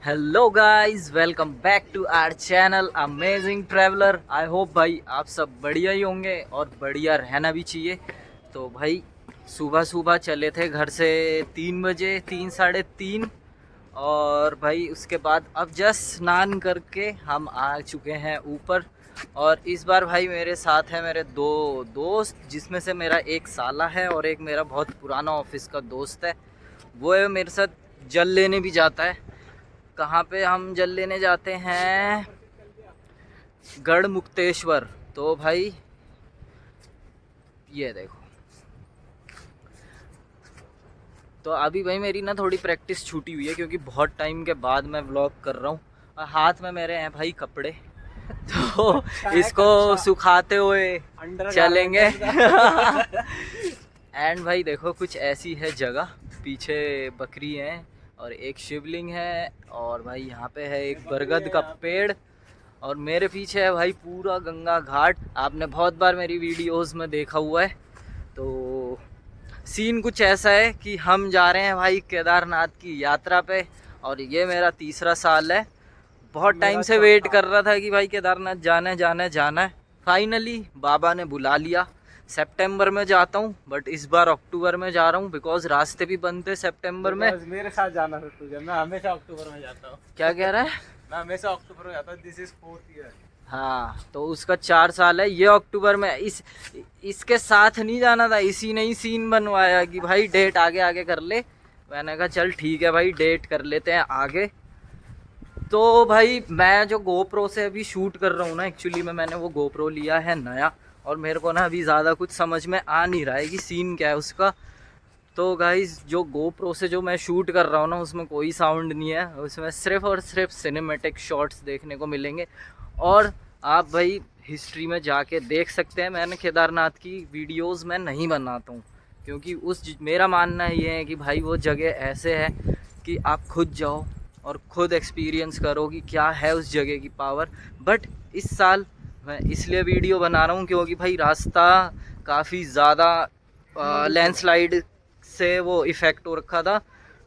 Hello guys, welcome back to our channel amazing traveller. I hope भाई आप सब बढ़िया ही होंगे और बढ़िया रहना भी चाहिए। तो भाई सुबह सुबह चले थे घर से 3 बजे, 3 साढ़े 3। और भाई उसके बाद अब जस्ट स्नान करके हम आ चुके हैं ऊपर। और इस बार भाई मेरे साथ है मेरे दो दोस्त, जिसमें से मेरा एक साला है और एक मेरा बहुत पुराना ऑफिस का दोस्त है। वो है मेरे साथ जल लेने भी जाता है। कहाँ पे हम जल लेने जाते हैं? गढ़ मुक्तेश्वर। तो भाई ये देखो। तो अभी भाई मेरी ना थोड़ी प्रैक्टिस छूटी हुई है, क्योंकि बहुत टाइम के बाद मैं व्लॉग कर रहा हूँ। और हाथ में मेरे हैं भाई कपड़े, तो इसको सुखाते हुए चलेंगे। एंड भाई देखो, कुछ ऐसी है जगह। पीछे बकरी है और एक शिवलिंग है, और भाई यहाँ पे है एक बरगद का पेड़, और मेरे पीछे है भाई पूरा गंगा घाट। आपने बहुत बार मेरी वीडियोस में देखा हुआ है। तो सीन कुछ ऐसा है कि हम जा रहे हैं भाई केदारनाथ की यात्रा पे, और ये मेरा तीसरा साल है। बहुत टाइम से वेट कर रहा था कि भाई केदारनाथ जाना है जाना है जाना है। फाइनली बाबा ने बुला लिया। सितंबर में जाता हूँ, बट इस बार अक्टूबर में जा रहा हूँ, बिकॉज रास्ते भी बंद थे सितंबर में। मेरे साथ जाना था तुझे, मैं हमेशा अक्टूबर में जाता हूँ। क्या कह रहा है? मैं हमेशा अक्टूबर में जाता हूँ। This is 4th year. हाँ, तो उसका 4 साल है। ये अक्टूबर में इसके साथ नहीं जाना था। इसी ने ही सीन बनवाया कि भाई डेट आगे आगे कर ले। मैंने कहा चल ठीक है भाई, डेट कर लेते हैं आगे। तो भाई मैं जो गोप्रो से अभी शूट कर रहा हूँ ना, एक्चुअली मैंने वो गोप्रो लिया है नया, और मेरे को ना अभी ज़्यादा कुछ समझ में आ नहीं रहा है कि सीन क्या है उसका। तो गाइज़, जो गोप्रो से जो मैं शूट कर रहा हूँ ना, उसमें कोई साउंड नहीं है। उसमें सिर्फ और सिर्फ सिनेमैटिक शॉट्स देखने को मिलेंगे। और आप भाई हिस्ट्री में जाके देख सकते हैं। मैंने केदारनाथ की वीडियोस में नहीं बनाता हूँ, क्योंकि मेरा मानना ये है कि भाई वो जगह ऐसे है कि आप खुद जाओ और ख़ुद एक्सपीरियंस करो कि क्या है उस जगह की पावर। बट इस साल मैं इसलिए वीडियो बना रहा हूँ क्योंकि भाई रास्ता काफ़ी ज़्यादा लैंडस्लाइड से वो इफ़ेक्ट हो रखा था।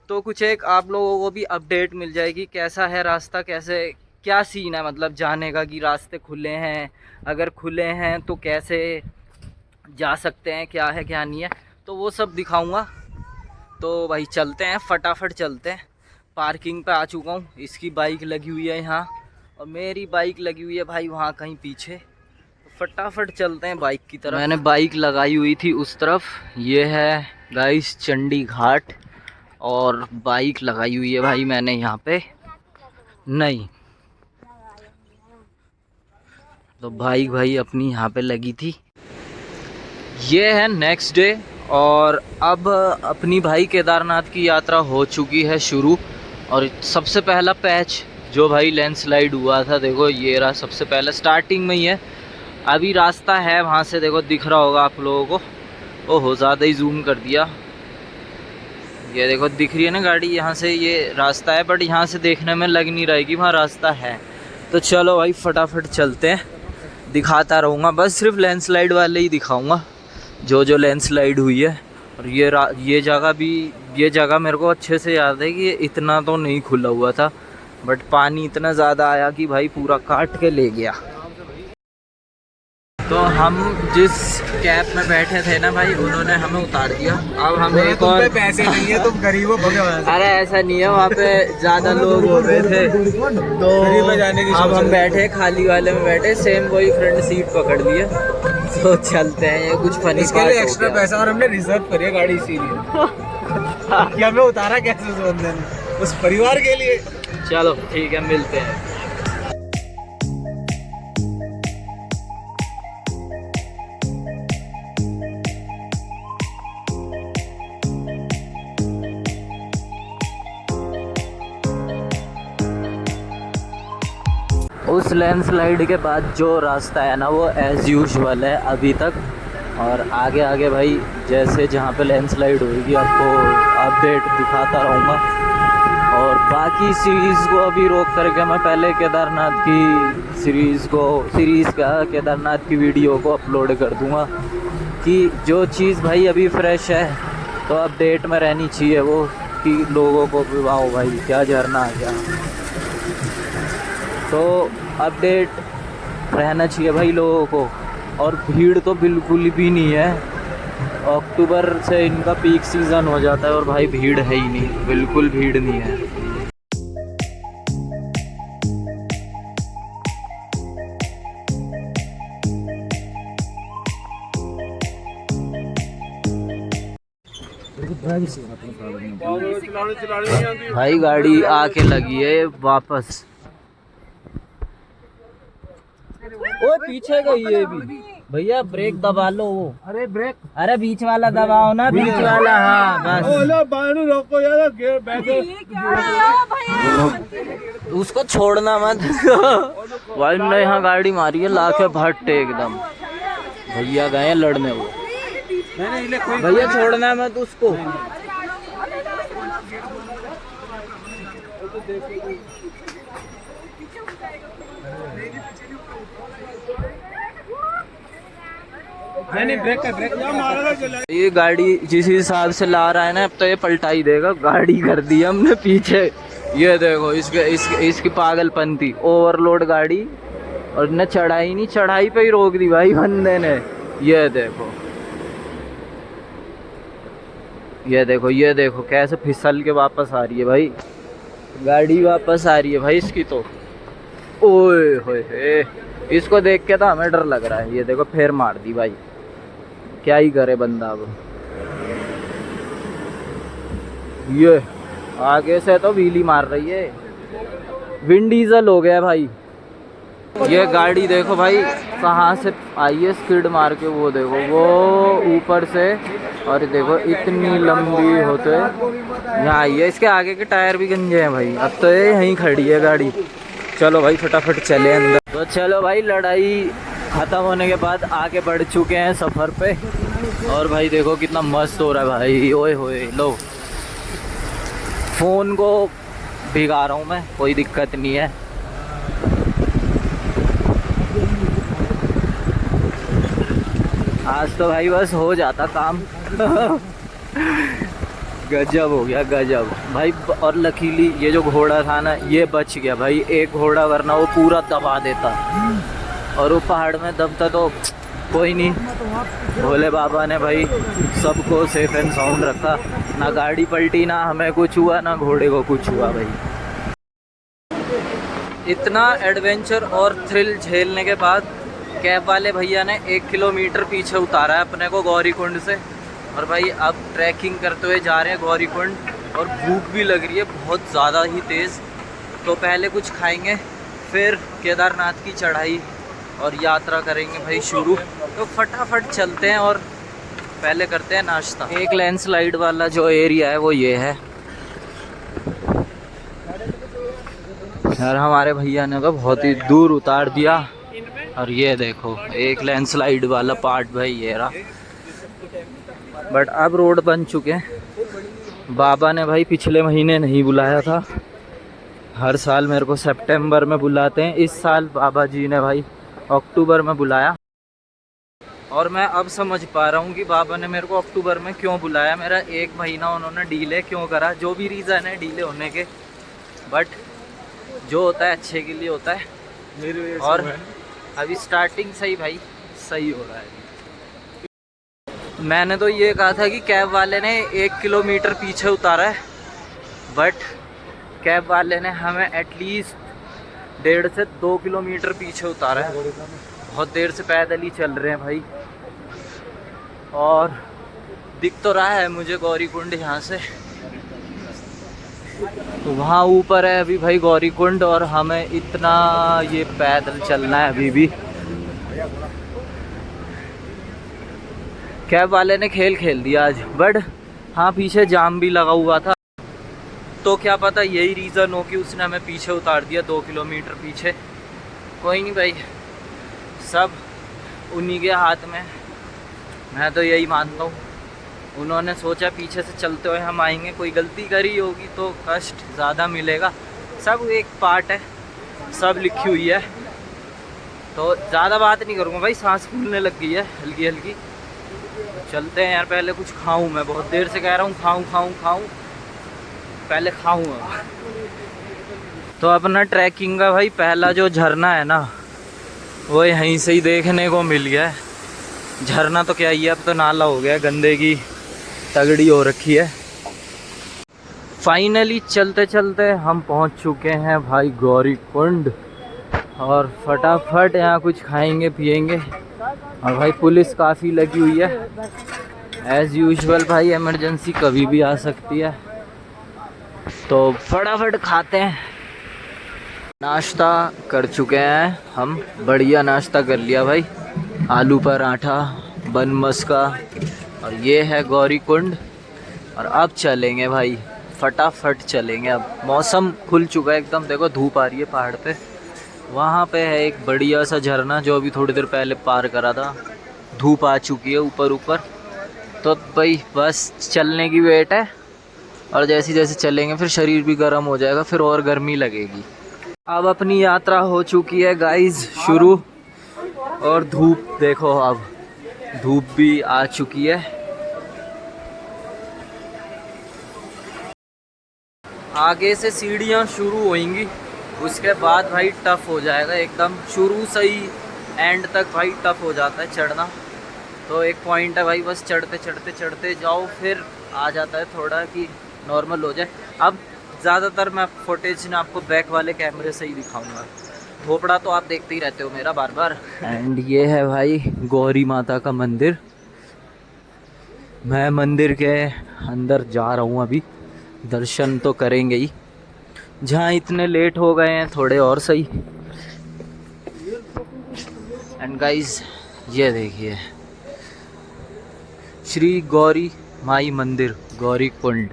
तो कुछ एक आप लोगों को भी अपडेट मिल जाएगी कैसा है रास्ता, कैसे क्या सीन है, मतलब जाने का, कि रास्ते खुले हैं, अगर खुले हैं तो कैसे जा सकते हैं, क्या है क्या नहीं है, तो वो सब दिखाऊंगा। तो भाई चलते हैं, फटाफट चलते हैं। पार्किंग पे आ चुका हूँ। इसकी बाइक लगी हुई है यहाँ, और मेरी बाइक लगी हुई है भाई वहाँ कहीं पीछे। तो फटाफट चलते हैं बाइक की तरफ। मैंने बाइक लगाई हुई थी उस तरफ। ये है गाइस चंडी घाट, और बाइक लगाई हुई है भाई मैंने यहाँ पे नहीं। तो बाइक भाई अपनी यहाँ पे लगी थी। ये है नेक्स्ट डे, और अब अपनी भाई केदारनाथ की यात्रा हो चुकी है शुरू। और सबसे पहला पैच जो भाई लैंडस्लाइड हुआ था, देखो ये रहा सबसे पहले, स्टार्टिंग में ही है। अभी रास्ता है वहाँ से, देखो दिख रहा होगा आप लोगों को। ओहो, ज़्यादा ही जूम कर दिया। ये देखो दिख रही है ना गाड़ी, यहाँ से ये रास्ता है, बट यहाँ से देखने में लग नहीं रहा है कि वहाँ रास्ता है। तो चलो भाई फटाफट चलते हैं। दिखाता रहूँगा, बस सिर्फ लैंडस्लाइड वाले ही दिखाऊँगा जो जो लैंडस्लाइड हुई है। और ये जगह मेरे को अच्छे से याद है कि ये इतना तो नहीं खुला हुआ था, बट पानी इतना ज़्यादा आया कि भाई पूरा काट के ले गया। तो हम जिस कैब में बैठे थे ना भाई, उन्होंने हमें उतार दिया। अब हम एक और पैसे नहीं है, तुम गरीब हो, भगे वहाँ से। अरे ऐसा नहीं है, वहाँ पे ज़्यादा लोग हो रहे थे, तो जाने की अब हम बैठे खाली वाले में बैठे। सेम वही फ्रंट सीट पकड़ लिए। तो चलते हैं, ये कुछ फनी इसके लिए एक्स्ट्रा पैसा, और हमने रिजर्व करी है गाड़ी इसीलिए कि हमें उतारा कैसे उस बंदे ने, उस परिवार के लिए। चलो ठीक है, मिलते हैं। उस लैंडस्लाइड के बाद जो रास्ता है ना, वो एज़ यूजुअल है अभी तक। और आगे आगे भाई जैसे जहाँ पे लैंडस्लाइड होगी आपको अपडेट दिखाता रहूँगा। और बाकी सीरीज़ को अभी रोक करके मैं पहले केदारनाथ की केदारनाथ की वीडियो को अपलोड कर दूँगा, कि जो चीज़ भाई अभी फ्रेश है तो अपडेट में रहनी चाहिए वो। कि लोगों को भी वाओ भाई क्या झरना आ गया। तो अपडेट रहना चाहिए भाई लोगों को। और भीड़ तो बिल्कुल भी नहीं है, अक्टूबर से इनका पीक सीज़न हो जाता है और भाई भीड़ है ही नहीं, बिल्कुल भीड़ नहीं है। भाई गाड़ी आके लगी है वापस। ओ पीछे गई है भी भैया, ब्रेक दबा लो वो। अरे ब्रेक, अरे बीच वाला दबाओ ना, बीच वाला। हाँ बस रोको यार, उसको छोड़ना मत। भाई ने यहाँ गाड़ी मारी है लाके भट्टे एकदम। भैया गए लड़ने वो। भैया छोड़ना मत उसको। नहीं ब्रेक है, ब्रेक। ये गाड़ी जिस हिसाब से ला रहा है ना, अब तो ये पलटा ही देगा। गाड़ी कर दी हमने पीछे, ये देखो इसकी पागलपंती। ओवरलोड गाड़ी, और ने चढ़ाई नहीं, चढ़ाई पे ही रोक दी भाई बंदे ने। ये देखो ये देखो ये देखो कैसे फिसल के वापस आ रही है भाई गाड़ी, वापस आ रही है भाई इसकी तो। ओए होए, इसको देख के तो हमें डर लग रहा है। ये देखो फिर मार दी भाई, क्या ही करे बंदा अब। ये आगे से तो व्हीली मार रही है, विंड डीजल हो गया भाई। ये गाड़ी देखो भाई कहाँ से आई है स्किड मार के, वो देखो वो ऊपर से। और देखो इतनी लंबी होते यहाँ आई है। इसके आगे के टायर भी गंजे हैं भाई। अब तो ये यहीं खड़ी है गाड़ी। चलो भाई फटाफट चले अंदर। तो चलो भाई, लड़ाई ख़त्म होने के बाद आगे बढ़ चुके हैं सफ़र पे। और भाई देखो कितना मस्त हो रहा है भाई। ओए होए, लो फ़ोन को भिगा रहा हूँ मैं, कोई दिक्कत नहीं है। आज तो भाई बस हो जाता काम। गजब हो गया गजब भाई। और लकीली ये जो घोड़ा था ना, ये बच गया भाई। एक घोड़ा वरना वो पूरा दबा देता, और वो पहाड़ में दबता तो कोई नहीं। भोले बाबा ने भाई सबको सेफ एंड साउंड रखा। ना गाड़ी पलटी, ना हमें कुछ हुआ, ना घोड़े को कुछ हुआ भाई। इतना एडवेंचर और थ्रिल झेलने के बाद कैब वाले भैया ने 1 किलोमीटर पीछे उतारा है अपने को गौरीकुंड से। और भाई अब ट्रैकिंग करते हुए जा रहे हैं गौरीकुंड, और भूख भी लग रही है बहुत ज़्यादा ही तेज़। तो पहले कुछ खाएंगे, फिर केदारनाथ की चढ़ाई और यात्रा करेंगे भाई शुरू। तो फटाफट चलते हैं और पहले करते हैं नाश्ता। एक लैंडस्लाइड वाला जो एरिया है वो ये है यार। हमारे भैया ने तो बहुत ही दूर उतार दिया। और ये देखो एक लैंडस्लाइड वाला पार्ट भाई ये रहा। बट अब रोड बन चुके हैं। बाबा ने भाई पिछले महीने नहीं बुलाया था, हर साल मेरे को सितंबर में बुलाते हैं। इस साल बाबा जी ने भाई अक्टूबर में बुलाया। और मैं अब समझ पा रहा हूँ कि बाबा ने मेरे को अक्टूबर में क्यों बुलाया। मेरा 1 महीना उन्होंने डीले क्यों करा, जो भी रीज़न है डीले होने के। बट जो होता है अच्छे के लिए होता है। और अभी स्टार्टिंग से ही भाई सही हो रहा है। मैंने तो ये कहा था कि कैब वाले ने 1 किलोमीटर पीछे उतारा है, बट कैब वाले ने हमें एटलीस्ट 1.5 से 2 किलोमीटर पीछे उतारा है। बहुत देर से पैदल ही चल रहे हैं भाई। और दिख तो रहा है मुझे गौरीकुंड यहाँ से, तो वहाँ ऊपर है अभी भाई गौरीकुंड। और हमें इतना ये पैदल चलना है अभी भी। कैब वाले ने खेल दिया आज। बट हाँ, पीछे जाम भी लगा हुआ था, तो क्या पता यही रीज़न हो कि उसने हमें पीछे उतार दिया 2 किलोमीटर पीछे। कोई नहीं भाई, सब उन्हीं के हाथ में। मैं तो यही मानता हूँ, उन्होंने सोचा पीछे से चलते हुए हम आएंगे, कोई गलती करी होगी तो कष्ट ज़्यादा मिलेगा। सब एक पार्ट है, सब लिखी हुई है। तो ज़्यादा बात नहीं करूँगा भाई, सांस फूलने लग गई है हल्की हल्की। चलते हैं यार, पहले कुछ खाऊं। मैं बहुत देर से कह रहा हूँ खाऊं। पहले खाऊंगा। तो अपना ट्रैकिंग का भाई पहला जो झरना है ना, वो यहीं से ही देखने को मिल गया है। झरना तो क्या ही है, अब तो नाला हो गया, गंदगी तगड़ी हो रखी है। फाइनली चलते चलते हम पहुंच चुके हैं भाई गौरी कुंड, और फटाफट यहाँ कुछ खाएंगे पिएंगे। और भाई पुलिस काफ़ी लगी हुई है एज़ यूजुअल भाई, इमरजेंसी कभी भी आ सकती है, तो फटाफट खाते हैं। नाश्ता कर चुके हैं हम, बढ़िया नाश्ता कर लिया भाई, आलू पराठा बन मस्का, और ये है गौरी कुंड। और अब चलेंगे भाई, फटाफट चलेंगे। अब मौसम खुल चुका है एकदम, देखो धूप आ रही है पहाड़ पे। वहाँ पे है एक बढ़िया सा झरना जो अभी थोड़ी देर पहले पार करा था। धूप आ चुकी है ऊपर ऊपर, तो भाई बस चलने की वेट है। और जैसे जैसे चलेंगे फिर शरीर भी गर्म हो जाएगा, फिर और गर्मी लगेगी। अब अपनी यात्रा हो चुकी है गाइस शुरू, और धूप देखो, अब धूप भी आ चुकी है। आगे से सीढ़ियाँ शुरू होंगी, उसके बाद भाई टफ हो जाएगा एकदम। शुरू से ही एंड तक भाई टफ हो जाता है चढ़ना। तो एक पॉइंट है भाई, बस चढ़ते चढ़ते चढ़ते जाओ, फिर आ जाता है थोड़ा कि नॉर्मल हो जाए। अब ज़्यादातर मैं फुटेज ना आपको बैक वाले कैमरे से ही दिखाऊंगा, थोपड़ा तो आप देखते ही रहते हो मेरा बार बार। एंड ये है भाई गौरी माता का मंदिर। मैं मंदिर के अंदर जा रहा हूँ अभी, दर्शन तो करेंगे ही। जहाँ इतने लेट हो गए हैं थोड़े और सही। एंड गाइस ये देखिए, श्री गौरी माई मंदिर गौरी कुंड।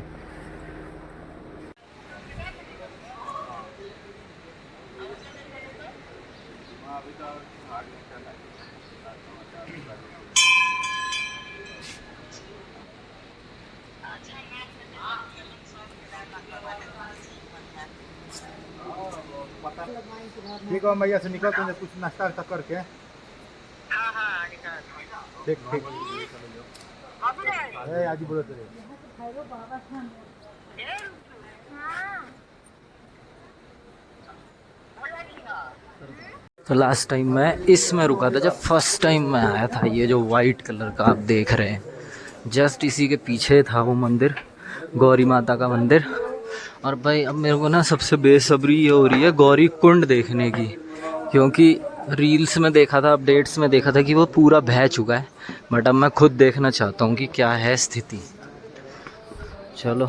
ठीक है भैया से निकल, तुमने कुछ नाश्ता वास्ता करके। ठीक ठीक आज बोलो तेरे। तो लास्ट टाइम मैं इसमें रुका था, जब फर्स्ट टाइम मैं आया था। ये जो वाइट कलर का आप देख रहे हैं, जस्ट इसी के पीछे था वो मंदिर, गौरी माता का मंदिर। और भाई अब मेरे को ना सबसे बेसब्री ये हो रही है गौरी कुंड देखने की, क्योंकि रील्स में देखा था, अपडेट्स में देखा था कि वो पूरा बह चुका है। बट अब मैं खुद देखना चाहता हूँ कि क्या है स्थिति। चलो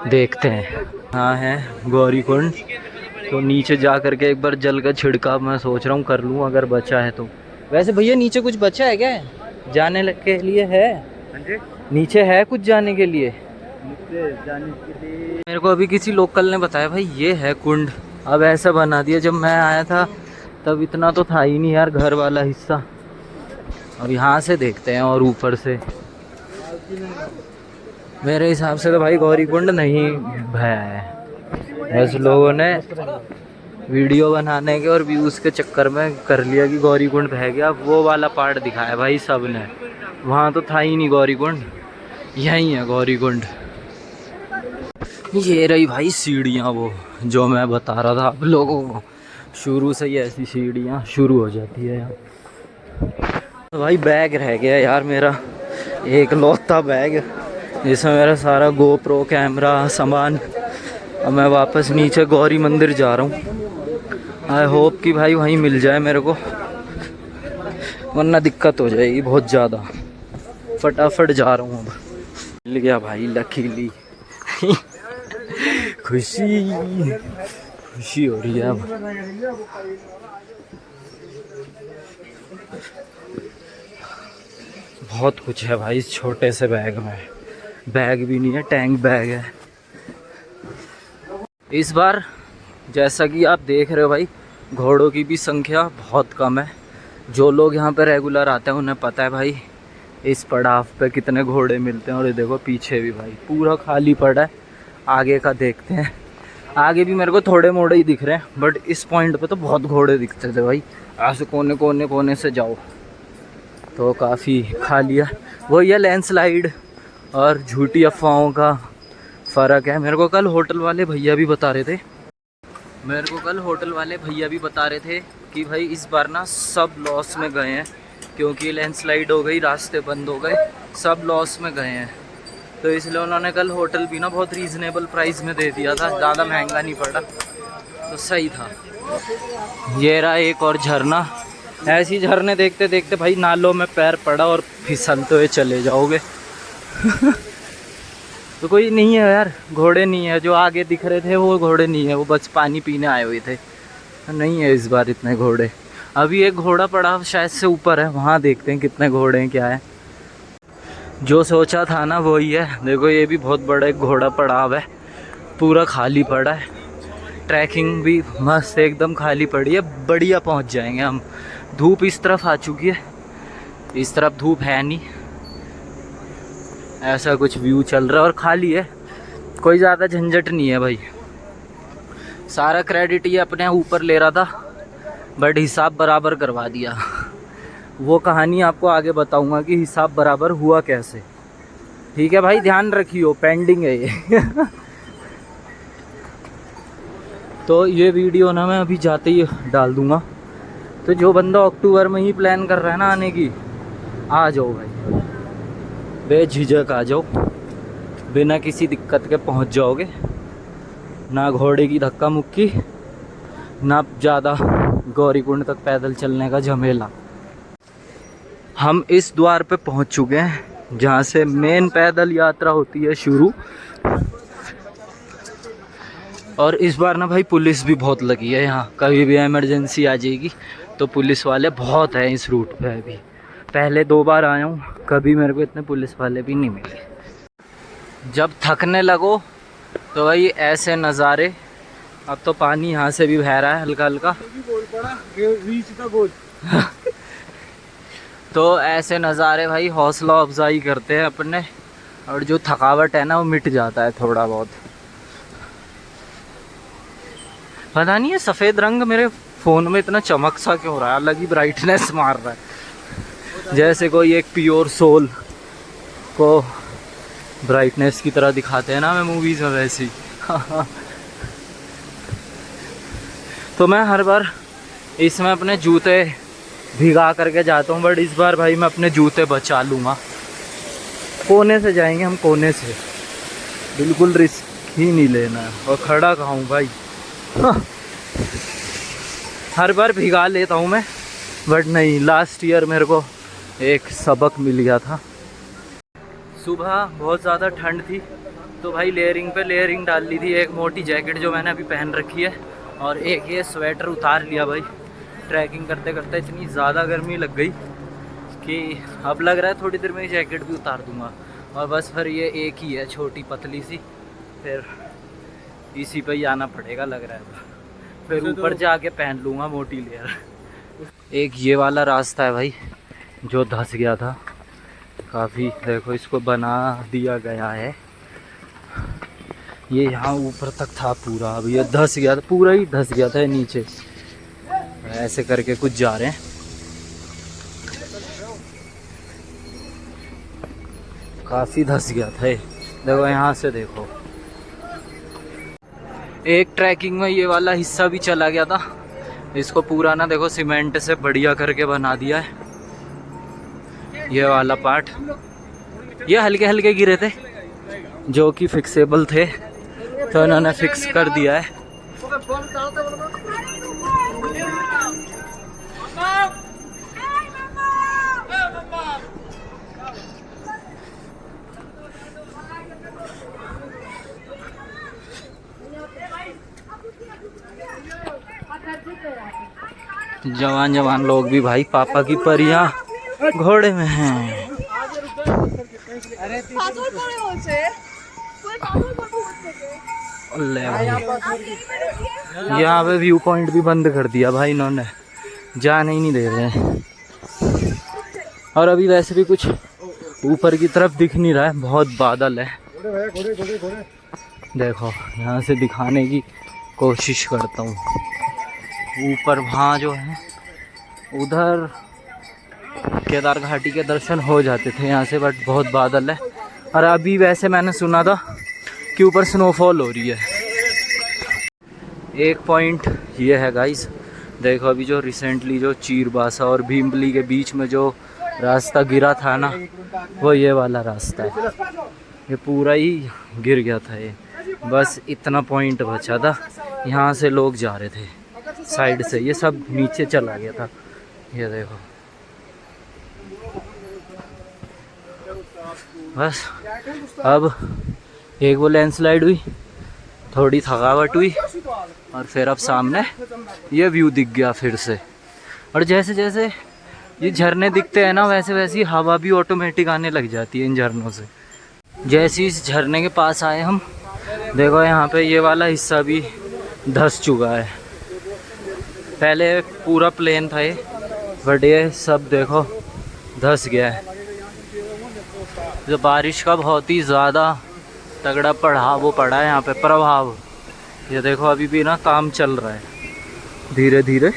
देखते हैं। हाँ है गौरी कुंड, तो नीचे जा करके एक बार जल का छिड़काव मैं सोच रहा हूँ कर लूँ, अगर बचा है तो। वैसे भैया नीचे कुछ बचा है क्या, जाने के लिए है? नीचे है कुछ जाने के लिए? मेरे को अभी किसी लोकल ने बताया भाई ये है कुंड। अब ऐसा बना दिया, जब मैं आया था तब इतना तो था ही नहीं यार, घर वाला हिस्सा। अब यहाँ से देखते हैं, और ऊपर से मेरे हिसाब से तो भाई गौरी कुंड नहीं है। ऐसे लोगों ने वीडियो बनाने के और व्यूज़ के चक्कर में कर लिया कि गौरी कुंड बह गया। वो वाला पार्ट दिखाया भाई सब ने, वहाँ तो था ही नहीं गौरी कुंड, यहीं है गौरी कुंड। ये रही भाई सीढ़ियाँ, वो जो मैं बता रहा था आप लोगों को, शुरू से ही ऐसी सीढ़ियाँ शुरू हो जाती है यहाँ। तो भाई बैग रह गया यार मेरा, एक लौता बैग जिसमें मेरा सारा गोप्रो कैमरा सामान। अब मैं वापस नीचे गौरी मंदिर जा रहा हूँ। आई होप कि भाई वहीं मिल जाए मेरे को, वरना दिक्कत हो जाएगी बहुत ज़्यादा। फटाफट जा रहा हूँ अब। मिल गया भाई लकीली। खुशी खुशी हो रही है अब। बहुत कुछ है भाई इस छोटे से बैग में। बैग भी नहीं है, टैंक बैग है। इस बार जैसा कि आप देख रहे हो भाई, घोड़ों की भी संख्या बहुत कम है। जो लोग यहाँ पे रेगुलर आते हैं उन्हें पता है भाई इस पड़ाव पे कितने घोड़े मिलते हैं। और ये देखो पीछे भी भाई पूरा खाली पड़ा है। आगे का देखते हैं, आगे भी मेरे को थोड़े मोड़े ही दिख रहे हैं, बट इस पॉइंट पे तो बहुत घोड़े दिखते थे भाई। ऐसे कोने कोने कोने से जाओ तो काफ़ी खाली है। वही है लैंडस्लाइड और झूठी अफवाहों का फ़र्क है। मेरे को कल होटल वाले भैया भी बता रहे थे कि भाई इस बार ना सब लॉस में गए हैं, क्योंकि लैंडस्लाइड हो गई, रास्ते बंद हो गए, सब लॉस में गए हैं। तो इसलिए उन्होंने कल होटल भी ना बहुत रीज़नेबल प्राइस में दे दिया था, ज़्यादा महंगा नहीं पड़ा, तो सही था। ये रहा एक और झरना। ऐसे ही झरने देखते देखते भाई नालों में पैर पड़ा और फिसलते हुए चले जाओगे। तो कोई नहीं है यार, घोड़े नहीं है, जो आगे दिख रहे थे वो घोड़े नहीं है, वो बस पानी पीने आए हुए थे। नहीं है इस बार इतने घोड़े। अभी एक घोड़ा पड़ा शायद से ऊपर है, वहाँ देखते हैं कितने घोड़े हैं क्या है। जो सोचा था ना वही है। देखो ये भी बहुत बड़ा एक घोड़ा पड़ाव है, पूरा खाली पड़ा है। ट्रैकिंग भी मस्त एकदम खाली पड़ी है, बढ़िया पहुँच जाएंगे हम। धूप इस तरफ आ चुकी है, इस तरफ धूप है नहीं, ऐसा कुछ व्यू चल रहा है और खाली है, कोई ज़्यादा झंझट नहीं है भाई। सारा क्रेडिट ये अपने ऊपर ले रहा था, बट हिसाब बराबर करवा दिया। वो कहानी आपको आगे बताऊंगा कि हिसाब बराबर हुआ कैसे। ठीक है भाई, ध्यान रखियो, पेंडिंग है ये। तो ये वीडियो ना मैं अभी जाते ही डाल दूंगा। तो जो बंदा अक्टूबर में ही प्लान कर रहा है ना आने की, आ जाओ भाई, बेझिझक आ जाओ, बिना किसी दिक्कत के पहुंच जाओगे। ना घोड़े की धक्का मुक्की, ना ज़्यादा गौरीकुंड तक पैदल चलने का झमेला। हम इस द्वार पे पहुंच चुके हैं जहाँ से मेन पैदल यात्रा होती है शुरू। और इस बार ना भाई पुलिस भी बहुत लगी है यहाँ, कभी भी इमरजेंसी आ जाएगी तो पुलिस वाले बहुत हैं इस रूट पे। अभी पहले 2 बार आया हूँ, कभी मेरे को इतने पुलिस वाले भी नहीं मिले। जब थकने लगो तो भाई ऐसे नज़ारे। अब तो पानी यहाँ से भी बह रहा है हल्का हल्का। तो ऐसे नज़ारे भाई हौसला अफजाई करते हैं अपने, और जो थकावट है ना वो मिट जाता है थोड़ा बहुत। पता नहीं है सफ़ेद रंग मेरे फ़ोन में इतना चमक सा क्यों रहा है, अलग ही ब्राइटनेस मार रहा है, जैसे कोई एक प्योर सोल को ब्राइटनेस की तरह दिखाते हैं ना मैं मूवीज़ में, वैसे ही। तो मैं हर बार इसमें अपने जूते भिगा करके जाता हूँ, बट इस बार भाई मैं अपने जूते बचा लूँगा। कोने से जाएंगे हम, कोने से, बिल्कुल रिस्क ही नहीं लेना है। और खड़ा खाऊँ भाई, हर बार भिगा लेता हूँ मैं, बट नहीं, लास्ट ईयर मेरे को एक सबक मिल गया था। सुबह बहुत ज़्यादा ठंड थी तो भाई लेयरिंग पे लेयरिंग डाल ली थी। एक मोटी जैकेट जो मैंने अभी पहन रखी है, और एक ये स्वेटर उतार लिया भाई। ट्रैकिंग करते करते इतनी ज़्यादा गर्मी लग गई कि अब लग रहा है थोड़ी देर में ये जैकेट भी उतार दूँगा। और बस फिर ये एक ही है छोटी पतली सी, फिर इसी पे ही आना पड़ेगा लग रहा है। फिर ऊपर जाके पहन लूँगा मोटी लेयर। एक ये वाला रास्ता है भाई जो धंस गया था काफ़ी, देखो इसको बना दिया गया है। ये यहाँ ऊपर तक था पूरा, अब ये धंस गया था, पूरा ही धंस गया था नीचे। ऐसे करके कुछ जा रहे हैं, काफ़ी धंस गया था ये। देखो यहाँ से देखो, एक ट्रैकिंग में ये वाला हिस्सा भी चला गया था। इसको पूरा ना देखो सीमेंट से बढ़िया करके बना दिया है। ये वाला पार्ट, ये हल्के हल्के गिरे थे जो कि फिक्सेबल थे, तो इन्होंने फिक्स कर दिया है। जवान जवान लोग भी भाई पापा की परियां घोड़े में हैं। यहाँ पे व्यू पॉइंट भी बंद कर दिया भाई इन्होंने, जाने ही नहीं दे रहे हैं। और अभी वैसे भी कुछ ऊपर की तरफ दिख नहीं रहा है, बहुत बादल है। देखो यहाँ से दिखाने की कोशिश करता हूँ। ऊपर वहाँ जो है उधर केदार घाटी के दर्शन हो जाते थे यहाँ से, बट बहुत बादल है। और अभी वैसे मैंने सुना था इसके ऊपर स्नोफॉल हो रही है। एक पॉइंट ये है गाइस, देखो अभी जो रिसेंटली जो चीरबासा और भीमबली के बीच में जो रास्ता गिरा था ना, वो ये वाला रास्ता है। ये पूरा ही गिर गया था ये, बस इतना पॉइंट बचा था। यहाँ से लोग जा रहे थे साइड से, ये सब नीचे चला गया था। ये देखो बस। अब एक वो लैंडस्लाइड हुई, थोड़ी थकावट हुई, और फिर अब सामने ये व्यू दिख गया फिर से। और जैसे जैसे ये झरने दिखते हैं ना, वैसे वैसे ही हवा भी ऑटोमेटिक आने लग जाती है इन झरनों से। जैसे इस झरने के पास आए हम, देखो यहाँ पे ये वाला हिस्सा भी धंस चुका है। पहले पूरा प्लेन था ये, बट ये सब देखो धंस गया है। जो बारिश का बहुत ही ज़्यादा तगड़ा पड़ा है यहाँ पे प्रभाव। ये देखो अभी भी ना काम चल रहा है धीरे धीरे।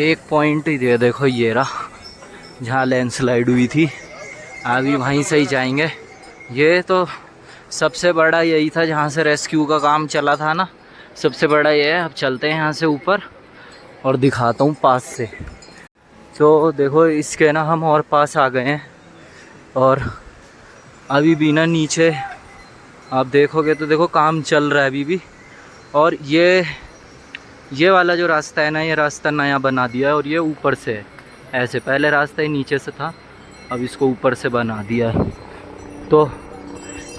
एक पॉइंट ही ये देखो, ये रहा जहाँ लैंडस्लाइड हुई थी, अभी वहीं से ही जाएंगे। ये तो सबसे बड़ा यही था जहाँ से रेस्क्यू का काम चला था ना, सबसे बड़ा ये है। अब चलते हैं यहाँ से ऊपर और दिखाता हूँ पास से। तो देखो इसके ना हम और पास आ गए हैं, और अभी भी ना नीचे आप देखोगे तो देखो काम चल रहा है अभी भी। और ये वाला जो रास्ता है ना, ये रास्ता नया बना दिया है, और ये ऊपर से है। ऐसे पहले रास्ता ही नीचे से था, अब इसको ऊपर से बना दिया है। तो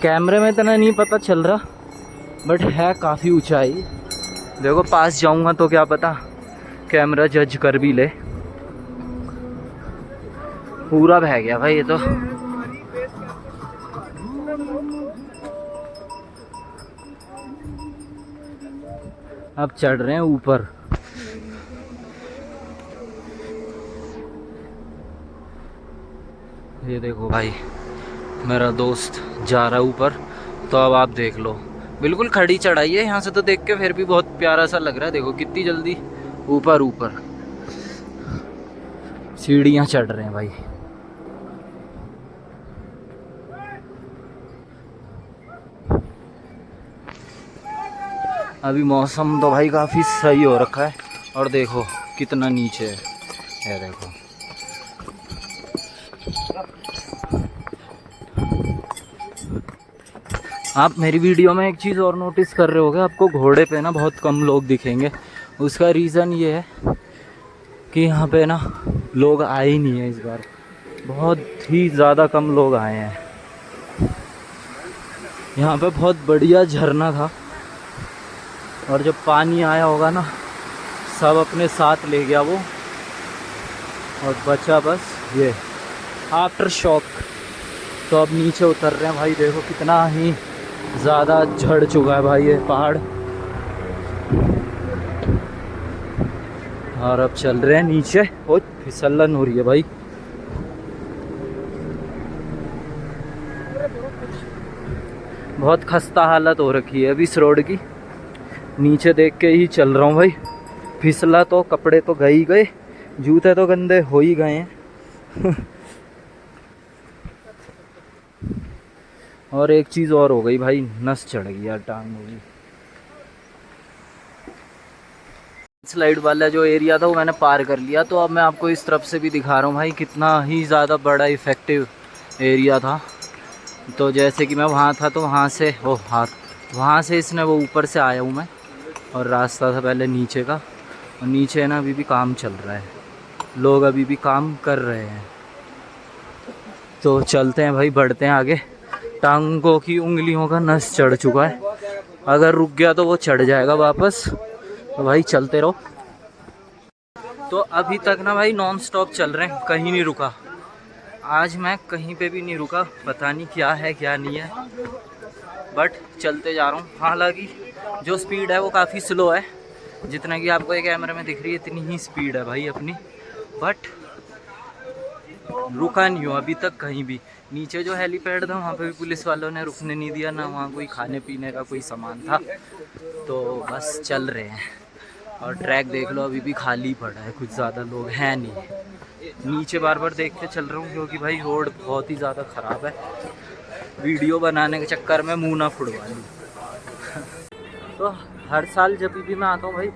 कैमरे में इतना नहीं पता चल रहा, बट है काफ़ी ऊंचाई। देखो पास जाऊंगा तो क्या पता कैमरा जज कर भी ले। पूरा बह गया भाई ये तो। अब चढ़ रहे हैं ऊपर। ये देखो भाई मेरा दोस्त जा रहा है ऊपर, तो अब आप देख लो बिल्कुल खड़ी चढ़ाई है। यहाँ से तो देख के फिर भी बहुत प्यारा सा लग रहा है। देखो कितनी जल्दी ऊपर ऊपर सीढ़ियाँ चढ़ रहे हैं भाई। अभी मौसम तो भाई काफ़ी सही हो रखा है, और देखो कितना नीचे है। ये देखो आप मेरी वीडियो में एक चीज़ और नोटिस कर रहे होगे, आपको घोड़े पे ना बहुत कम लोग दिखेंगे। उसका रीज़न ये है कि यहाँ पे ना लोग आए ही नहीं है इस बार, बहुत ही ज़्यादा कम लोग आए हैं। यहाँ पे बहुत बढ़िया झरना था, और जब पानी आया होगा ना सब अपने साथ ले गया वो, और बचा बस ये आफ्टर शॉक। तो अब नीचे उतर रहे हैं भाई। देखो कितना ही ज़्यादा झड़ चुका है भाई ये पहाड़, और अब चल रहे हैं नीचे। बहुत फिसलन हो रही है भाई। बहुत खस्ता हालत हो रखी है अभी इस रोड की। नीचे देख के ही चल रहा हूँ भाई। फिसला तो कपड़े तो गए ही गए, जूते तो गंदे हो ही गए हैं। और एक चीज़ और हो गई भाई, नस चढ़ गई यार, टांग हो गई। स्लाइड वाला जो एरिया था वो मैंने पार कर लिया, तो अब मैं आपको इस तरफ से भी दिखा रहा हूँ भाई कितना ही ज़्यादा बड़ा इफ़ेक्टिव एरिया था। तो जैसे कि मैं वहाँ था तो वहाँ से वहाँ से इसने वो ऊपर से आया हूँ मैं, और रास्ता था पहले नीचे का, और नीचे है ना अभी भी काम चल रहा है, लोग अभी भी काम कर रहे हैं। तो चलते हैं भाई, बढ़ते हैं आगे। टांगों की उंगलियों का नस चढ़ चुका है, अगर रुक गया तो वो चढ़ जाएगा वापस। तो भाई चलते रहो। तो अभी तक ना भाई नॉन स्टॉप चल रहे हैं, कहीं नहीं रुका। आज मैं कहीं पे भी नहीं रुका, पता नहीं क्या है क्या नहीं है, बट चलते जा रहा हूँ। हालांकि जो स्पीड है वो काफ़ी स्लो है, जितना कि आपको ये कैमरे में दिख रही है इतनी ही स्पीड है भाई अपनी, बट रुका नहीं हूँ अभी तक कहीं भी। नीचे जो हेलीपैड था वहाँ पे भी पुलिस वालों ने रुकने नहीं दिया, ना वहाँ कोई खाने पीने का कोई सामान था। तो बस चल रहे हैं, और ट्रैक देख लो अभी भी खाली पड़ा है, कुछ ज़्यादा लोग हैं नहीं। नीचे बार बार देख के चल रहा हूँ क्योंकि भाई रोड बहुत ही ज़्यादा ख़राब है। वीडियो बनाने के चक्कर में मुंह ना फुड़वा लूँ। तो हर साल जब भी मैं आता हूँ भाई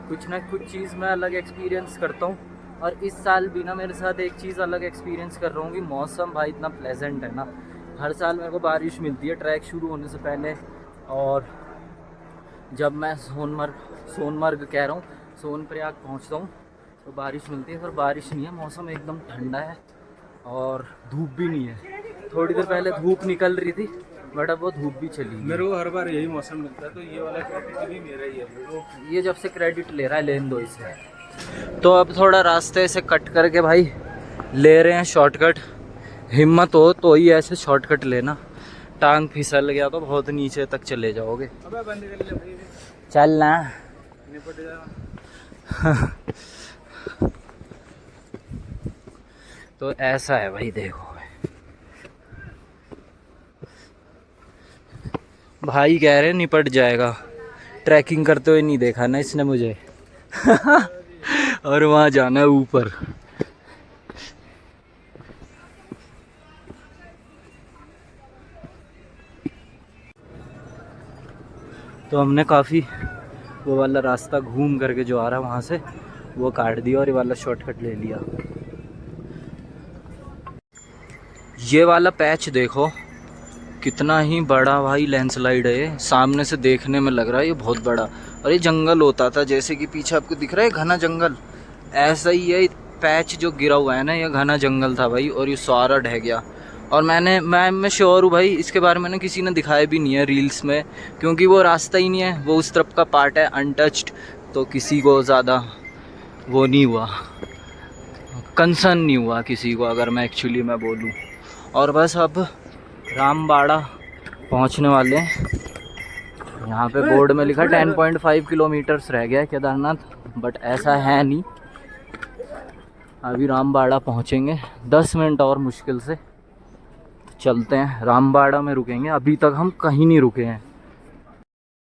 कुछ ना कुछ चीज़ मैं अलग एक्सपीरियंस करता हूँ, और इस साल भी ना मेरे साथ एक चीज़ अलग एक्सपीरियंस कर रहा हूँ कि मौसम भाई इतना प्लेजेंट है ना। हर साल मेरे को बारिश मिलती है ट्रैक शुरू होने से पहले, और जब मैं सोनमर्ग कह रहा हूँ, सोनप्रयाग पहुँचता हूँ तो बारिश मिलती है। पर बारिश नहीं है, मौसम एकदम ठंडा है और धूप भी नहीं है। थोड़ी देर पहले धूप निकल रही थी बट अब वो धूप भी चली गई। मेरे को हर बार यही मौसम मिलता है, तो ये वाला क्रेडिट भी मेरा ही है। ये जब से क्रेडिट ले रहा है लेन दो इसे। तो अब थोड़ा रास्ते से कट करके भाई ले रहे हैं शॉर्टकट। हिम्मत हो तो ही ऐसे शॉर्टकट लेना, टांग फिसल गया तो बहुत नीचे तक चले जाओगे। अबे बंद कर ले भाई, चल ना। निपट जा। तो ऐसा है भाई, देखो भाई कह रहे निपट जाएगा, ट्रैकिंग करते हुए नहीं देखा ना इसने मुझे। और वहाँ जाना है ऊपर। तो हमने काफ़ी वो वाला रास्ता घूम करके जो आ रहा है वहाँ से वो काट दिया और ये वाला शॉर्टकट ले लिया। ये वाला पैच देखो कितना ही बड़ा भाई लैंडस्लाइड है ये। सामने से देखने में लग रहा है ये बहुत बड़ा, और ये जंगल होता था जैसे कि पीछे आपको दिख रहा है घना जंगल, ऐसा ही है पैच जो गिरा हुआ है ना, ये घना जंगल था भाई और ये सारा ढह गया। और मैं श्योर हूँ भाई इसके बारे में ना किसी ने दिखाया भी नहीं है रील्स में, क्योंकि वो रास्ता ही नहीं है, वो उस तरफ का पार्ट है अनटच्ड, तो किसी को ज़्यादा वो नहीं हुआ, कंसर्न नहीं हुआ किसी को अगर मैं एक्चुअली मैं बोलूँ। और बस अब रामबाड़ा पहुंचने वाले हैं। यहाँ पे बोर्ड में लिखा 10.5 किलोमीटर्स रह गया है केदारनाथ, बट ऐसा है नहीं। अभी रामबाड़ा पहुँचेंगे 10 मिनट और मुश्किल से। चलते हैं रामबाड़ा में रुकेंगे, अभी तक हम कहीं नहीं रुके हैं।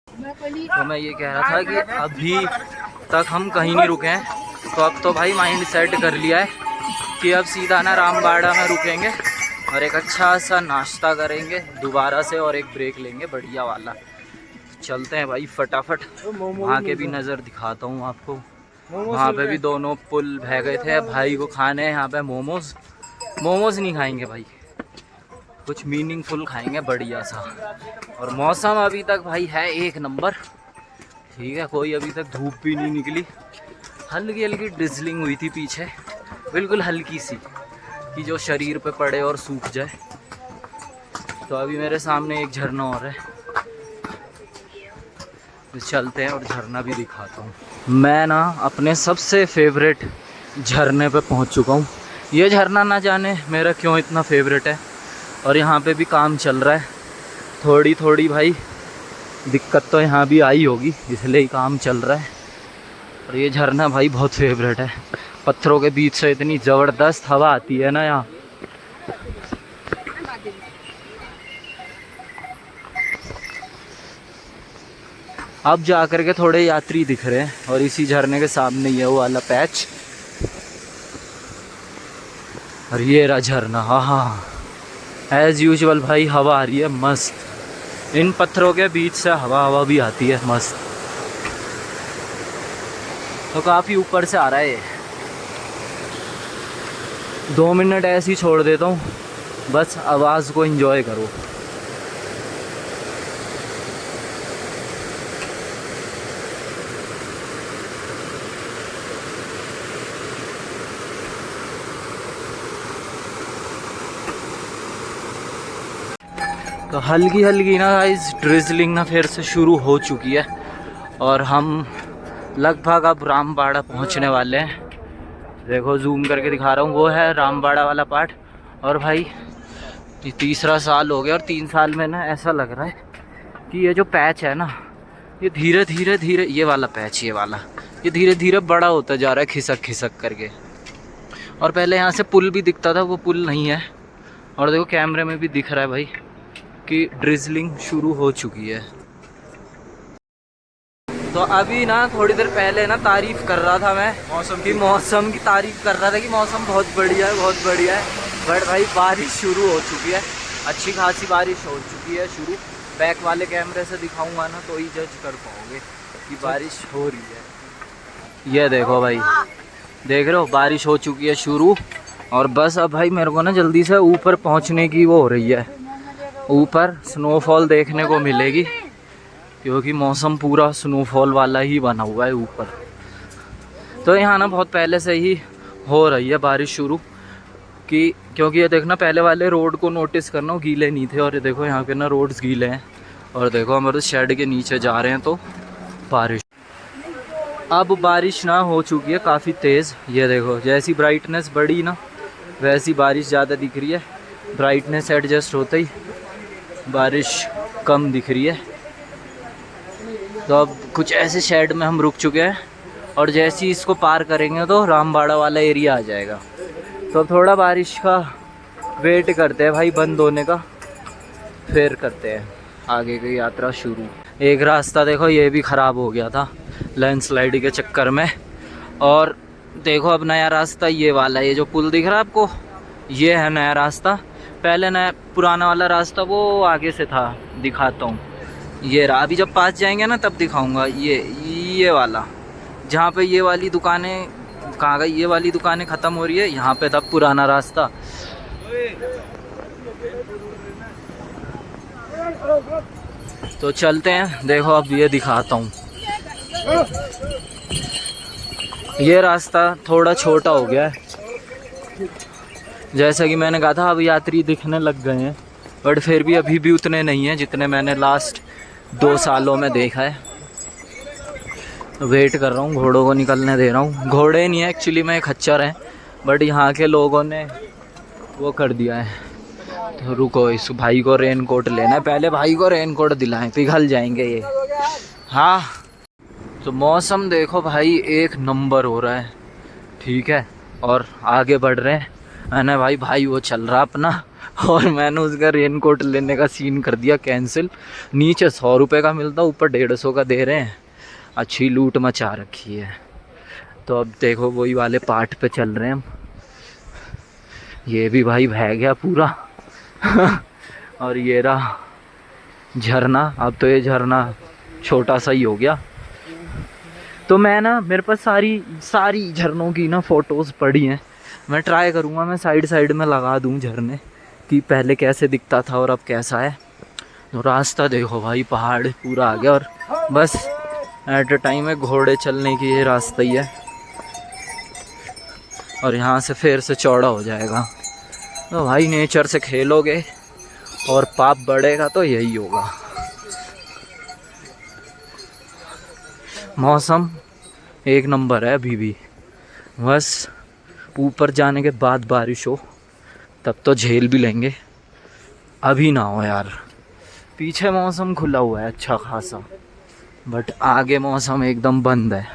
तो मैं ये कह रहा था कि अभी तक हम कहीं नहीं रुके हैं, तो अब तो भाई माइंड सेट कर लिया है कि अब सीधा ना रामबाड़ा में रुकेंगे और एक अच्छा सा नाश्ता करेंगे दोबारा से और एक ब्रेक लेंगे बढ़िया वाला। चलते हैं भाई फटाफट। वहाँ के भी नज़र दिखाता हूँ आपको। वहाँ पे भी दोनों पुल बह गए थे। भाई को खाने हैं यहाँ पे मोमोज नहीं खाएंगे भाई, कुछ मीनिंगफुल खाएंगे बढ़िया सा। और मौसम अभी तक भाई है एक नंबर, ठीक है, कोई अभी तक धूप भी नहीं निकली। हल्की हल्की ड्रिजलिंग हुई थी पीछे, बिल्कुल हल्की सी, कि जो शरीर पे पड़े और सूख जाए। तो अभी मेरे सामने एक झरना और है, तो चलते हैं और झरना भी दिखाता हूँ। मैं ना अपने सबसे फेवरेट झरने पे पहुँच चुका हूँ। ये झरना ना जाने मेरा क्यों इतना फेवरेट है, और यहाँ पे भी काम चल रहा है। थोड़ी थोड़ी भाई दिक्कत तो यहाँ भी आई होगी, इसलिए ही काम चल रहा है। और ये झरना भाई बहुत फेवरेट है, पत्थरों के बीच से इतनी ज़बरदस्त हवा आती है ना यहाँ। अब जा कर के थोड़े यात्री दिख रहे हैं, और इसी झरने के सामने ही है वो वाला पैच। और ये रहा झरना। हाँ एज़ यूजुअल भाई हवा आ रही है मस्त, इन पत्थरों के बीच से हवा भी आती है मस्त। तो काफ़ी ऊपर से आ रहा है ये। 2 मिनट ऐसे ही छोड़ देता हूँ, बस आवाज़ को एंजॉय करो। तो हल्की हल्की ना गाइस ड्रिजलिंग ना फिर से शुरू हो चुकी है, और हम लगभग अब रामबाड़ा पहुंचने वाले हैं। देखो जूम करके दिखा रहा हूँ, वो है रामबाड़ा वाला पार्ट। और भाई ये 3रा साल हो गया, और 3 साल में ना ऐसा लग रहा है कि ये जो पैच है ना, ये धीरे धीरे ये वाला पैच, ये धीरे धीरे बड़ा होता जा रहा है खिसक खिसक करके। और पहले यहाँ से पुल भी दिखता था, वो पुल नहीं है। और देखो कैमरे में भी दिख रहा है भाई कि ड्रिजलिंग शुरू हो चुकी है। तो अभी ना थोड़ी देर पहले ना तारीफ़ कर रहा था मैं मौसम की तारीफ़ कर रहा था कि मौसम बहुत बढ़िया है, बहुत बढ़िया है। बट भाई बारिश शुरू हो चुकी है, अच्छी खासी बारिश हो चुकी है शुरू। बैक वाले कैमरे से दिखाऊंगा ना तो ही जज कर पाओगे कि बारिश हो रही है। ये देखो भाई, देख रहे हो बारिश हो चुकी है शुरू। और बस अब भाई मेरे को ना जल्दी से ऊपर पहुंचने की वो हो रही है, ऊपर स्नोफॉल देखने को मिलेगी क्योंकि मौसम पूरा स्नोफॉल वाला ही बना हुआ है ऊपर। तो यहाँ ना बहुत पहले से ही हो रही है बारिश शुरू कि, क्योंकि ये देखना पहले वाले रोड को नोटिस करना, वो गीले नहीं थे। और ये देखो यहाँ के ना रोड्स गीले हैं। और देखो हमारे शेड के नीचे जा रहे हैं तो बारिश, अब बारिश ना हो चुकी है काफ़ी तेज़। ये देखो जैसी ब्राइटनेस बढ़ी ना वैसी बारिश ज़्यादा दिख रही है। ब्राइटनेस एडजस्ट होते ही बारिश कम दिख रही है। तो अब कुछ ऐसे शेड में हम रुक चुके हैं और जैसे ही इसको पार करेंगे तो रामबाड़ा वाला एरिया आ जाएगा। तो अब थोड़ा बारिश का वेट करते हैं भाई बंद होने का, फिर करते हैं आगे की यात्रा शुरू। एक रास्ता देखो ये भी ख़राब हो गया था लैंडस्लाइड के चक्कर में। और देखो अब नया रास्ता ये वाला, ये जो पुल दिख रहा है आपको, ये है नया रास्ता। पहले नया पुराना वाला रास्ता वो आगे से था, दिखाता हूँ। ये रहा, अभी जब पास जाएंगे ना तब दिखाऊंगा। ये वाला जहाँ पे ये वाली दुकानें, कहाँ गई ये वाली दुकानें ख़त्म हो रही है, यहाँ पे था पुराना रास्ता। तो चलते हैं, देखो अब ये दिखाता हूँ। ये रास्ता थोड़ा छोटा हो गया है, जैसा कि मैंने कहा था। अब यात्री दिखने लग गए हैं बट फिर भी अभी भी उतने नहीं हैं जितने मैंने लास्ट 2 सालों में देखा है। वेट कर रहा हूँ, घोड़ों को निकलने दे रहा हूँ। घोड़े नहीं है एक्चुअली में, खच्चर हैं, बट यहाँ के लोगों ने वो कर दिया है। तो रुको, इस भाई को रेन कोट लेना है, पहले भाई को रेन कोट दिलाएं, पिघल जाएंगे ये। हाँ तो मौसम देखो भाई एक नंबर हो रहा है, ठीक है। और आगे बढ़ रहे हैं। मैंने भाई वो चल रहा अपना और मैंने उसका रेन कोट लेने का सीन कर दिया कैंसिल। नीचे 100 रुपये का मिलता, ऊपर 150 का दे रहे हैं। अच्छी लूट मचा रखी है। तो अब देखो वही वाले पार्ट पे चल रहे हैं हम। ये भी भाई बह गया पूरा और ये रहा झरना। अब तो ये झरना छोटा सा ही हो गया। तो मैं ना, मेरे पास सारी झरनों की ना फ़ोटोज़ पड़ी हैं। मैं ट्राई करूँगा मैं साइड में लगा दूँ झरने कि पहले कैसे दिखता था और अब कैसा है। तो रास्ता देखो भाई, पहाड़ पूरा आ गया और बस एट अ टाइम में घोड़े चलने की ये रास्ता ही है। और यहाँ से फिर से चौड़ा हो जाएगा। तो भाई नेचर से खेलोगे और पाप बढ़ेगा तो यही होगा। मौसम एक नंबर है अभी भी, बस ऊपर जाने के बाद बारिश हो तब तो झेल भी लेंगे, अभी ना हो यार। पीछे मौसम खुला हुआ है अच्छा खासा, बट आगे मौसम एकदम बंद है।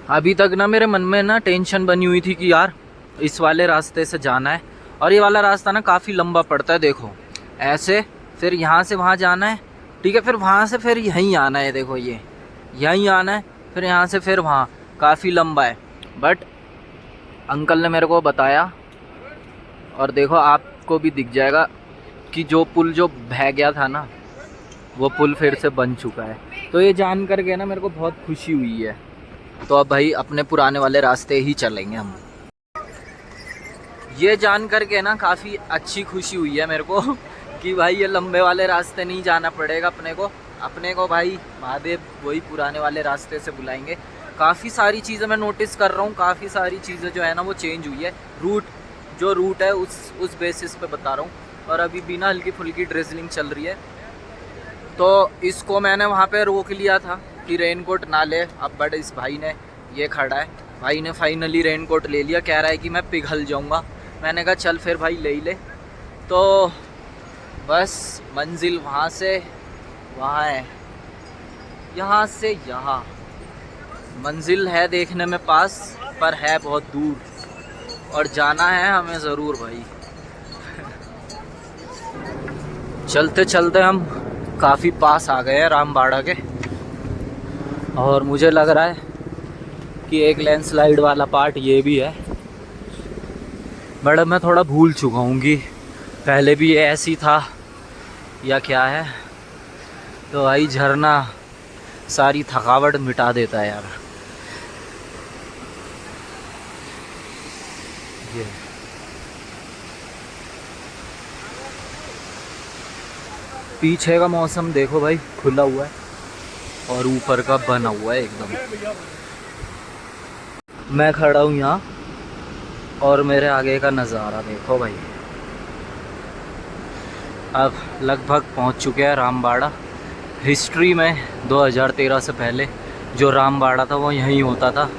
अभी तक ना मेरे मन में ना टेंशन बनी हुई थी कि यार इस वाले रास्ते से जाना है, और ये वाला रास्ता ना काफ़ी लंबा पड़ता है। देखो ऐसे, फिर यहाँ से वहाँ जाना है, ठीक है, फिर वहाँ से फिर यहीं आना है। देखो ये यहीं आना है, फिर यहाँ से फिर वहाँ, काफ़ी लंबा है। बट अंकल ने मेरे को बताया, और देखो आपको भी दिख जाएगा कि जो पुल जो बह गया था ना, वो पुल फिर से बन चुका है। तो ये जान करके ना मेरे को बहुत खुशी हुई है। तो अब भाई अपने पुराने वाले रास्ते ही चलेंगे हम। ये जान करके ना काफ़ी अच्छी खुशी हुई है मेरे को कि भाई ये लंबे वाले रास्ते नहीं जाना पड़ेगा अपने को भाई महादेव वही पुराने वाले रास्ते से बुलाएंगे। काफ़ी सारी चीज़ें मैं नोटिस कर रहा हूँ, काफ़ी सारी चीज़ें जो है ना वो चेंज हुई है। जो रूट है उस बेसिस पे बता रहा हूँ। और अभी भी ना हल्की फुल्की ड्रिजलिंग चल रही है, तो इसको मैंने वहाँ पे रोक लिया था कि रेनकोट ना ले। अब बट इस भाई ने, ये खड़ा है भाई ने फाइनली रेनकोट ले लिया, कह रहा है कि मैं पिघल जाऊँगा। मैंने कहा चल फिर भाई ले ही ले। तो बस मंजिल वहाँ से वहाँ है, यहाँ से यहाँ मंजिल है देखने में पास, पर है बहुत दूर, और जाना है हमें ज़रूर भाई। चलते चलते हम काफ़ी पास आ गए हैं रामबाड़ा के, और मुझे लग रहा है कि एक लैंडस्लाइड वाला पार्ट ये भी है। बट मैं थोड़ा भूल चुका हूँ कि पहले भी ये ऐसी था या क्या है। तो भाई झरना सारी थकावट मिटा देता है यार। ये पीछे का मौसम देखो भाई, खुला हुआ है और ऊपर का बना हुआ है एकदम। मैं खड़ा हूँ यहाँ और मेरे आगे का नज़ारा देखो भाई। अब लगभग पहुँच चुके हैं रामबाड़ा। हिस्ट्री में 2013 से पहले जो रामबाड़ा था वो यहीं होता था,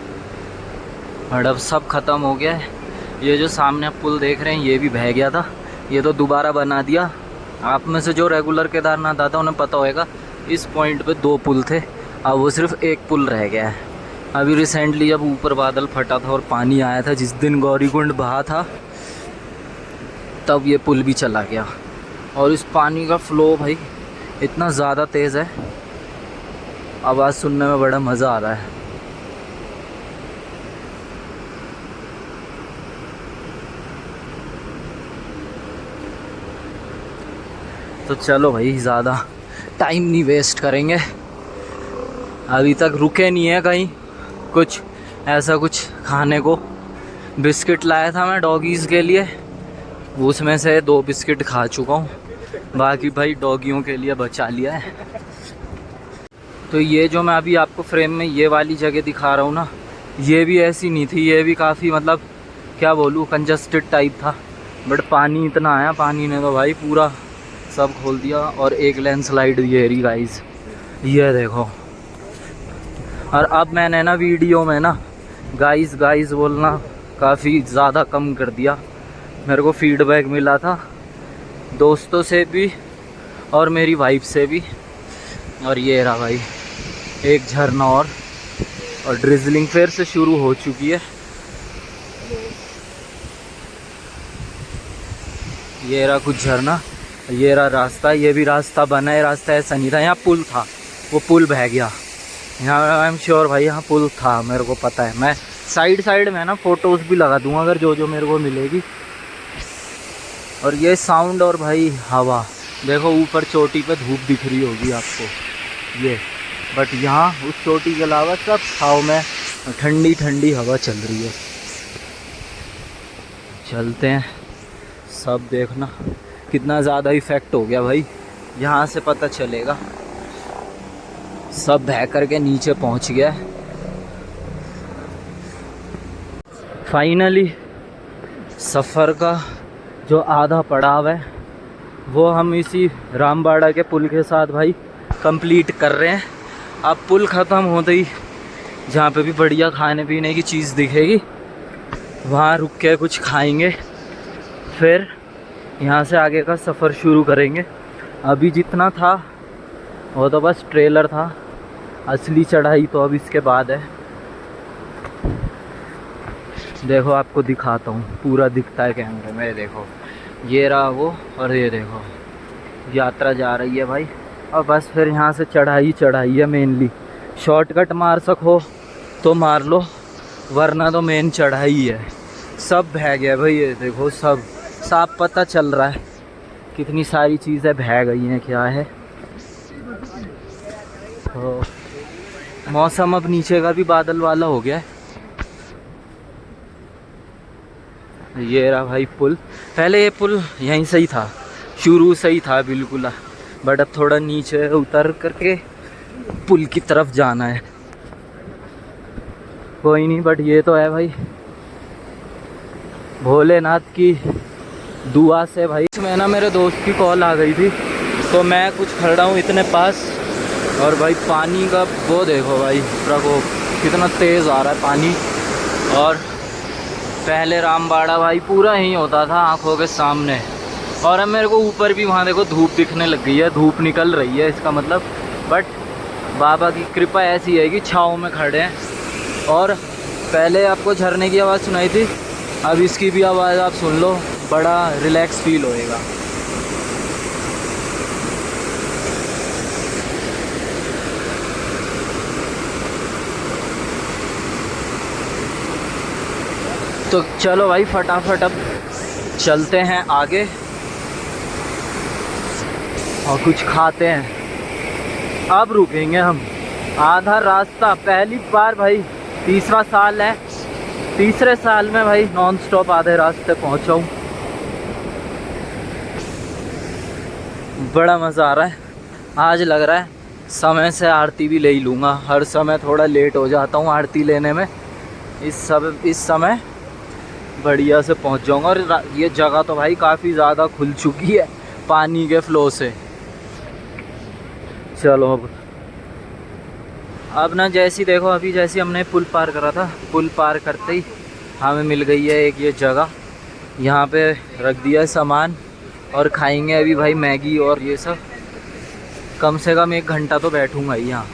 और अब सब ख़त्म हो गया है। ये जो सामने आप पुल देख रहे हैं ये भी बह गया था, ये तो दोबारा बना दिया। आप में से जो रेगुलर केदारनाथ आता उन्हें पता होगा, इस पॉइंट पे 2 पुल थे, अब वो सिर्फ 1 पुल रह गया है। अभी रिसेंटली जब ऊपर बादल फटा था और पानी आया था, जिस दिन गौरीकुंड बहा था, तब ये पुल भी चला गया। और इस पानी का फ़्लो भाई इतना ज़्यादा तेज़ है, आवाज़ सुनने में बड़ा मज़ा आ रहा है। तो चलो भाई, ज़्यादा टाइम नहीं वेस्ट करेंगे। अभी तक रुके नहीं है कहीं कुछ ऐसा कुछ खाने को। बिस्किट लाया था मैं डॉगीज़ के लिए, उसमें से 2 बिस्किट खा चुका हूँ, बाकी भाई डॉगियों के लिए बचा लिया है। तो ये जो मैं अभी आपको फ्रेम में ये वाली जगह दिखा रहा हूँ ना, ये भी ऐसी नहीं थी, ये भी काफ़ी मतलब क्या बोलूँ कंजस्टेड टाइप था। बट पानी इतना आया, पानी ने तो भाई पूरा सब खोल दिया। और एक लैंडस्लाइड ये रही गाइस, ये देखो। और अब मैंने ना वीडियो में ना गाइस गाइस बोलना काफ़ी ज़्यादा कम कर दिया। मेरे को फीडबैक मिला था दोस्तों से भी और मेरी वाइफ से भी। और ये रहा भाई एक झरना और ड्रिजलिंग फिर से शुरू हो चुकी है। ये रहा कुछ झरना, ये रहा रास्ता, ये भी रास्ता बना है। रास्ता ऐसा नहीं था, यहाँ पुल था, वो पुल बह गया। यहाँ आई एम श्योर भाई यहाँ पुल था, मेरे को पता है। मैं साइड में ना फ़ोटोज़ भी लगा दूंगा अगर जो मेरे को मिलेगी। और ये साउंड और भाई हवा देखो, ऊपर चोटी पे धूप दिख रही होगी आपको ये, बट यहाँ उस चोटी के अलावा सब छाँव में ठंडी ठंडी हवा चल रही है। चलते हैं, सब देखना कितना ज़्यादा इफ़ेक्ट हो गया भाई, यहाँ से पता चलेगा। सब बह करके नीचे पहुँच गया। फाइनली सफ़र का जो आधा पड़ाव है वो हम इसी रामबाड़ा के पुल के साथ भाई कंप्लीट कर रहे हैं। अब पुल ख़त्म होते ही जहाँ पे भी बढ़िया खाने पीने की चीज़ दिखेगी वहाँ रुक के कुछ खाएंगे, फिर यहाँ से आगे का सफ़र शुरू करेंगे। अभी जितना था वो तो बस ट्रेलर था, असली चढ़ाई तो अब इसके बाद है। देखो आपको दिखाता हूँ, पूरा दिखता है कैमरे में। देखो ये रहा वो, और ये देखो यात्रा जा रही है भाई। और बस फिर यहाँ से चढ़ाई है मेनली। शॉर्टकट मार सको तो मार लो, वरना तो मेन चढ़ाई है। सब बह गया भाई, ये देखो सब साफ पता चल रहा है कितनी सारी चीज़ें बह गई हैं, क्या है। तो मौसम अब नीचे का भी बादल वाला हो गया है। ये रहा भाई पुल। पहले ये पुल यहीं से ही था, शुरू से ही था बिल्कुल, बट अब थोड़ा नीचे उतर करके पुल की तरफ जाना है। कोई नहीं, बट ये तो है भाई भोलेनाथ की दुआ से भाई। इसमें ना मेरे दोस्त की कॉल आ गई थी, तो मैं कुछ खड़ा हूँ इतने पास, और भाई पानी का वो देखो भाई प्रकोप कितना तेज़ आ रहा है पानी। और पहले रामबाड़ा भाई पूरा ही होता था आँखों के सामने, और अब मेरे को ऊपर भी वहाँ देखो धूप दिखने लग गई है, धूप निकल रही है इसका मतलब। बट बाबा की कृपा ऐसी है कि छाँव में खड़े हैं। और पहले आपको झरने की आवाज़ सुनाई थी, अब इसकी भी आवाज़ आप सुन लो, बड़ा रिलैक्स फील होएगा। तो चलो भाई फटाफट अब चलते हैं आगे। और कुछ खाते हैं। अब रुकेंगे हम। आधा रास्ता, पहली बार भाई, तीसरा साल है, तीसरे साल में भाई नॉन स्टॉप आधे रास्ते पहुंचा हूँ। बड़ा मज़ा आ रहा है। आज लग रहा है समय से आरती भी ले ही लूँगा। हर समय थोड़ा लेट हो जाता हूँ आरती लेने में। इस समय बढ़िया से पहुँच जाऊँगा। और ये जगह तो भाई काफ़ी ज़्यादा खुल चुकी है पानी के फ्लो से। चलो अब ना, जैसी देखो अभी जैसी हमने पुल पार करा था, पुल पार करते ही हमें मिल गई है एक ये जगह। यहाँ पे रख दिया है सामान और खाएंगे अभी भाई मैगी और ये सब। कम से कम 1 घंटा तो बैठूंगा ही यहाँ।